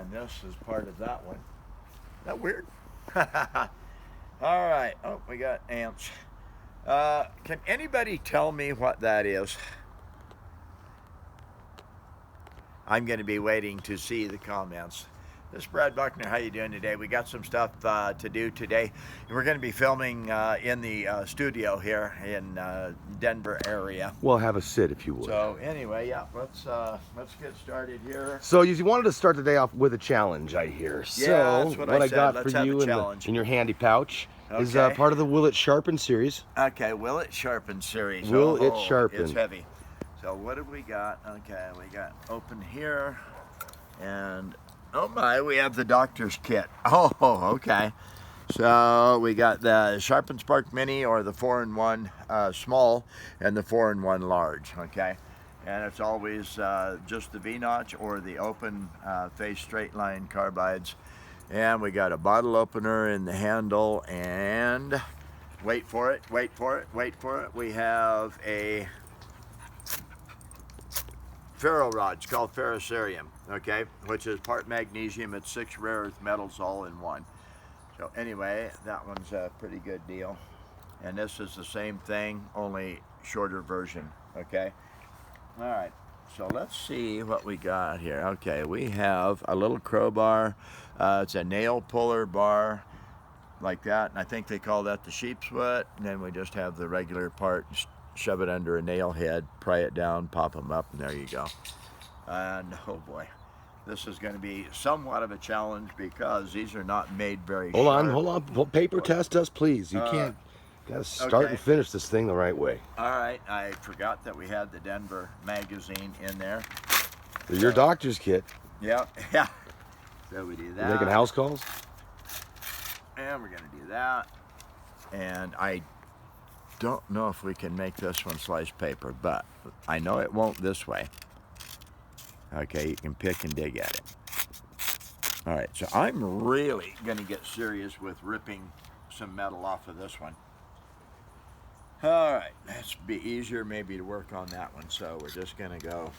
And this is part of that one. Isn't that weird? All right. Oh, we got ants. Can anybody tell me what that is? I'm going to be waiting to see the comments. This is Brad Buckner. How you doing today? We got some stuff to do today. We're going to be filming in the studio here in Denver area. Well, have a sit if you would. So anyway, yeah, let's get started here. So you wanted to start the day off with a challenge, I hear. Yeah, so that's what I I said. got Let's for have you a challenge. in your handy pouch is Okay. part of the Will It Sharpen series. Okay, Will It Sharpen series. Will It Sharpen? It's heavy. So what have we got? Okay, we got open here, and oh my, we have the doctor's kit. Oh, okay. So we got the Sharpen Spark Mini, or the 4-in-1 small, and the 4-in-1 large. Okay, and it's always just the V-notch or the open face straight line carbides. And we got a bottle opener in the handle, and wait for it, wait for it, wait for it. We have a ferro rod. It's called ferrocerium, okay, which is part magnesium. It's 6 rare earth metals all in one. So anyway, that one's a pretty good deal. And this is the same thing, only shorter version, okay? All right, so let's see what we got here. Okay, we have a little crowbar. It's a nail puller bar like that, and I think they call that the sheep's foot. And then we just have the regular part, shove it under a nail head, pry it down, pop them up, and there you go. And oh boy, this is going to be somewhat of a challenge because these are not made very Hold sharp. on, hold on. Well, paper test us, please. You can't. Got to start okay. and finish this thing the right way. All right, I forgot that we had the Denver magazine in there. Your doctor's kit. Yep, yeah. So we do that. You making house calls? And we're going to do that. And I don't know if we can make this one sliced paper, but I know it won't this way. Okay, you can pick and dig at it. All right, so I'm really going to get serious with ripping some metal off of this one. All right, that's be easier maybe to work on that one. So we're just going to go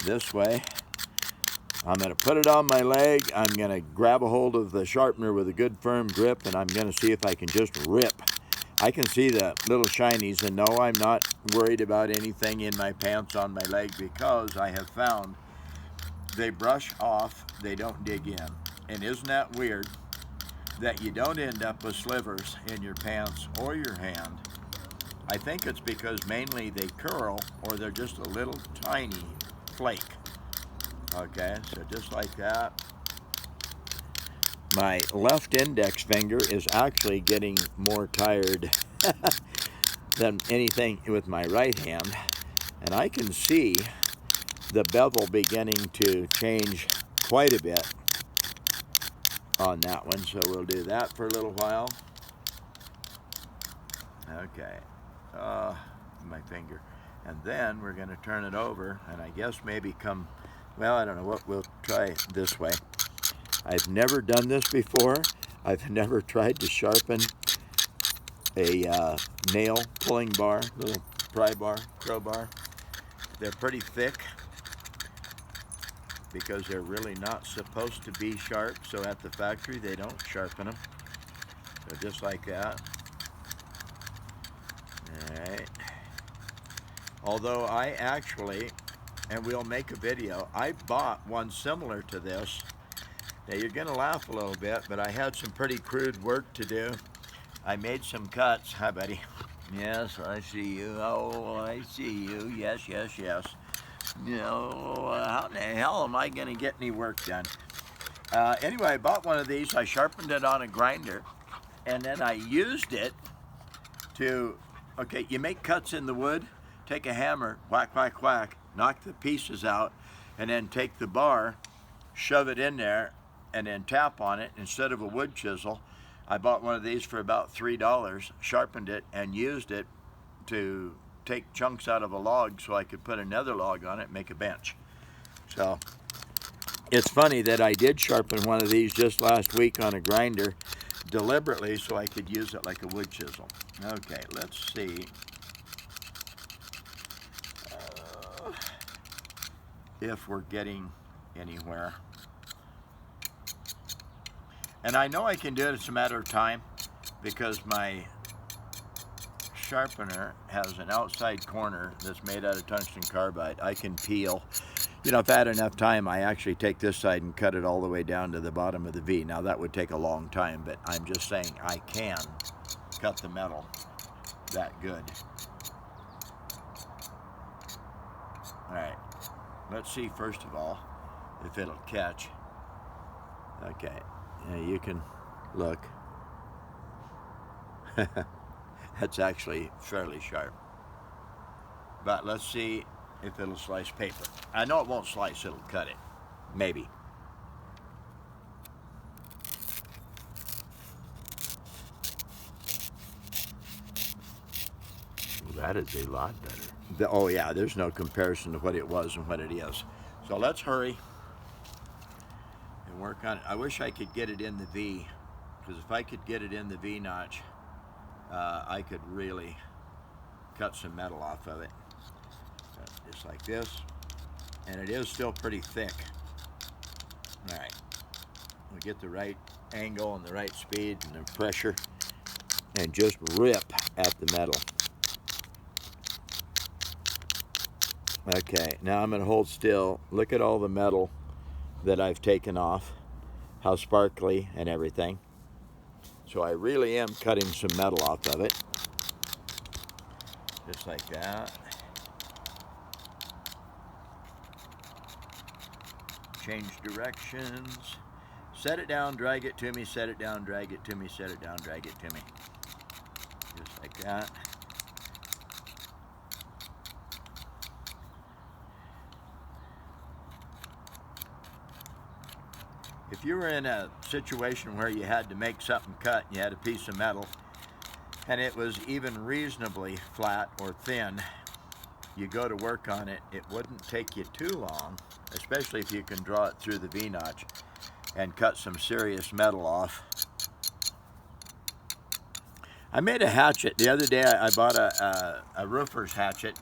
this way. I'm going to put it on my leg. I'm going to grab a hold of the sharpener with a good firm grip, and I'm going to see if I can just rip. I can see the little shinies, and no, I'm not worried about anything in my pants on my leg, because I have found they brush off, they don't dig in. And isn't that weird that you don't end up with slivers in your pants or your hand? I think it's because mainly they curl, or they're just a little tiny flake. Okay, so just like that. My left index finger is actually getting more tired than anything with my right hand. And I can see the bevel beginning to change quite a bit on that one. So we'll do that for a little while. Okay, my finger. And then we're going to turn it over, and I guess maybe come, well, I don't know what, we'll try this way. I've never done this before. I've never tried to sharpen a nail pulling bar, little pry bar, crowbar. They're pretty thick because they're really not supposed to be sharp. So at the factory, they don't sharpen them. So just like that. All right. Although I actually, and we'll make a video, I bought one similar to this. Now you're going to laugh a little bit, but I had some pretty crude work to do. I made some cuts. Hi, buddy. Yes, I see you. Oh, I see you. Yes, yes, yes. You know, how the hell am I going to get any work done? Anyway, I bought one of these. I sharpened it on a grinder, and then I used it to, okay, you make cuts in the wood. Take a hammer, whack, whack, whack, knock the pieces out, and then take the bar, shove it in there, and then tap on it instead of a wood chisel. I bought one of these for about $3, sharpened it, and used it to take chunks out of a log so I could put another log on it and make a bench. So it's funny that I did sharpen one of these just last week on a grinder deliberately so I could use it like a wood chisel. Okay, let's see. If we're getting anywhere. And I know I can do it, it's a matter of time, because my sharpener has an outside corner that's made out of tungsten carbide. I can peel. You know, if I had enough time, I actually take this side and cut it all the way down to the bottom of the V. Now that would take a long time, but I'm just saying I can cut the metal that good. All right, let's see first of all if it'll catch. Okay, yeah, you can look. That's actually fairly sharp. But let's see if it'll slice paper. I know it won't slice, it'll cut it. Maybe. Well, that is a lot better. Oh yeah, there's no comparison to what it was and what it is. So let's hurry and work on it. I wish I could get it in the V, because if I could get it in the V notch, I could really cut some metal off of it. Just like this. And it is still pretty thick. All right. We get the right angle and the right speed and the pressure, and just rip at the metal. Okay, now I'm going to hold still. Look at all the metal that I've taken off, how sparkly and everything. So I really am cutting some metal off of it. Just like that. Change directions. Set it down, drag it to me, set it down, drag it to me, set it down, drag it to me. Just like that. If you were in a situation where you had to make something cut, you had a piece of metal, and it was even reasonably flat or thin, you go to work on it, it wouldn't take you too long, especially if you can draw it through the V-notch and cut some serious metal off. I made a hatchet. The other day I bought a roofer's hatchet.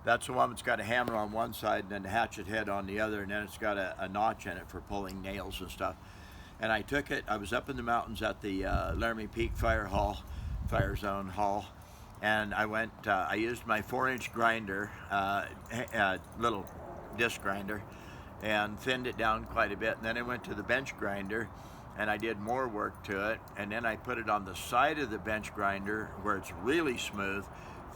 That's the one that's got a hammer on one side and then the hatchet head on the other, and then it's got a notch in it for pulling nails and stuff. And I took it, I was up in the mountains at the Laramie Peak Fire Zone Hall, and I went, I used my 4-inch grinder, little disc grinder, and thinned it down quite a bit. And then I went to the bench grinder and I did more work to it, and then I put it on the side of the bench grinder where it's really smooth,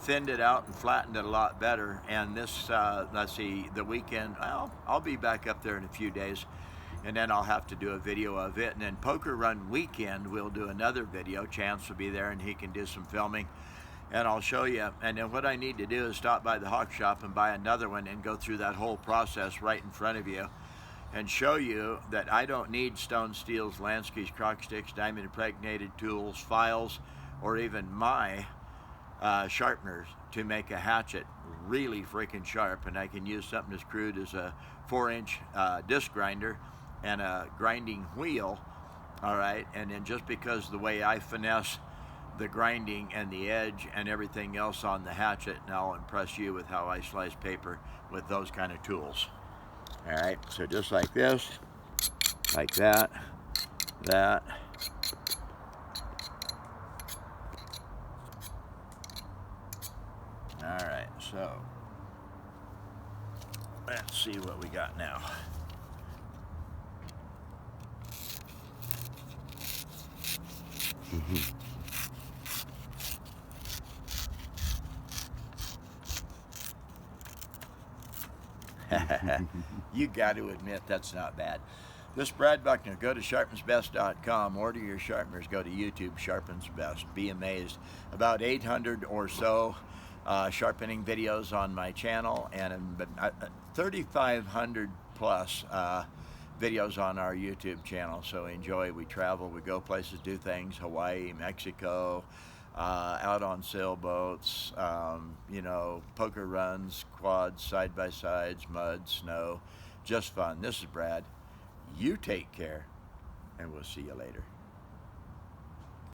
thinned it out and flattened it a lot better. And this, let's see, the weekend, I'll be back up there in a few days, and then I'll have to do a video of it. And then Poker Run weekend, we'll do another video. Chance will be there and he can do some filming, and I'll show you. And then what I need to do is stop by the hawk shop and buy another one and go through that whole process right in front of you and show you that I don't need stone steels, Lansky's, crock sticks, diamond impregnated tools, files, or even my sharpeners to make a hatchet really freaking sharp. And I can use something as crude as a 4-inch disc grinder and a grinding wheel, all right? And then just because the way I finesse the grinding and the edge and everything else on the hatchet, and I'll impress you with how I slice paper with those kind of tools. All right, so just like this, like that, that. All right, so let's see what we got now. You got to admit that's not bad. This is Brad Buckner. Go to sharpensbest.com. Order your sharpeners. Go to YouTube, Sharpens Best. Be amazed. About 800 or so sharpening videos on my channel, and 3,500 plus videos on our YouTube channel. So enjoy. We travel, we go places, do things. Hawaii, Mexico, out on sailboats, you know, poker runs, quads, side-by-sides, mud, snow. Just fun. This is Brad. You take care, and we'll see you later.